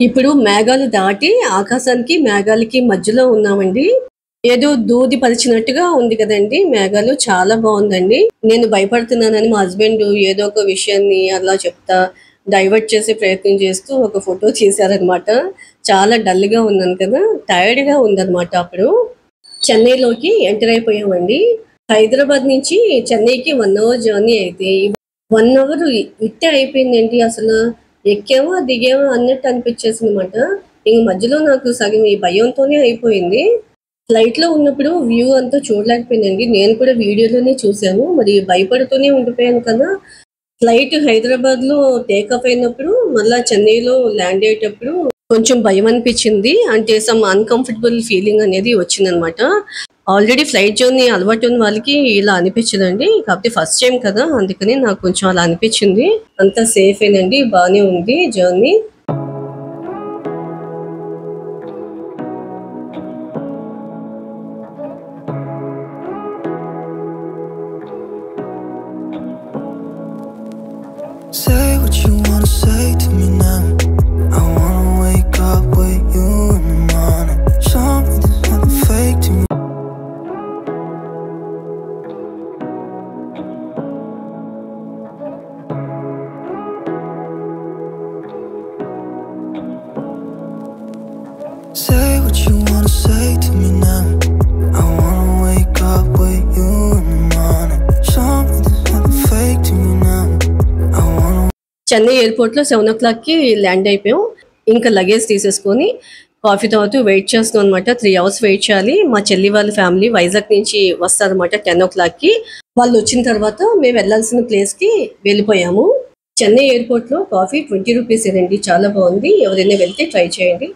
ఇప్పుడు మేఘాలు దాటి ఆకాశానికి, మేఘాలకి మధ్యలో ఉన్నామండి. ఏదో దూది పరిచినట్టుగా ఉంది కదండీ! మేఘాలు చాలా బావుందండి. నేను భయపడుతున్నానని మా హస్బెండ్ ఏదో ఒక విషయాన్ని అలా చెప్తా, డైవర్ట్ చేసే ప్రయత్నం చేస్తూ ఒక ఫోటో తీశారనమాట. చాలా డల్‌గా ఉన్నాను కదా! టైర్డ్‌గా ఉందనమాట అప్పుడు. చెన్నైలోకి ఎంటర్ అయిపోయామండి. హైదరాబాద్ నుంచి చెన్నైకి 1 అవర్ జర్నీ అయితే 1 అవర్ ఇట్టే అయిపోయిందేంటి అసలు. ఎక్కామా, దిగామా అన్నట్టు అనిపిచ్చేసిందనమాట. ఇంక మధ్యలో నాకు సగం ఈ భయంతోనే అయిపోయింది. ఫ్లైట్‌లో ఉన్నప్పుడు వ్యూ అంతా చూడలేకపోయానండి. నేను కూడా వీడియోలోనే చూసాను. మరి భయపడుతూనే ఉండిపోయాను కదా! ఫ్లైట్ హైదరాబాద్‌లో టేక్ ఆఫ్ అయినప్పుడు, మళ్ళా చెన్నైలో ల్యాండ్ అయ్యేటప్పుడు కొంచెం భయమనిపిచ్చింది. అంటే సమ్ అన్‌కంఫర్టబుల్ ఫీలింగ్ అనేది వచ్చిందనమాట. ఆల్రెడీ ఫ్లైట్ జర్నీ అలవాటున్న వాళ్ళకి ఇలా అనిపిచ్చదండి. కాకపోతే ఫస్ట్ టైమ్ కదా! అందుకని నాకు కొంచెం అలా అనిపిచ్చింది. అంతా సేఫేనండి. బానే ఉంది journey. Say what you wanna say to me now. I wanna wake up with you in the morning. Show me there's nothing fake to me. Say what you wanna say to me now. I wanna wake up with you in the morning. Show me there's nothing fake to me now. I wanna. Chennai ఎయిర్‌పోర్ట్‌లో 7:00కి land అయిపోయాం. ఇంకా luggage తీసేసుకొని coffee తాగుతూ wait చేస్తున్నాం అనమాట. 3 hours wait చేయాలి. మా చెల్లి వాళ్ళ ఫ్యామిలీ వైజాగ్ నుంచి వస్తారనమాట 10:00కి. వాళ్ళొచ్చిన తర్వాత మేము వెళ్ళాల్సిన ప్లేస్‌కి వెళ్ళిపోయాము. చెన్నై ఎయిర్‌పోర్ట్‌లో కాఫీ 20 రూపీసేనండి. చాలా బావుంది. ఎవరైనా వెళ్తే ట్రై చేయండి.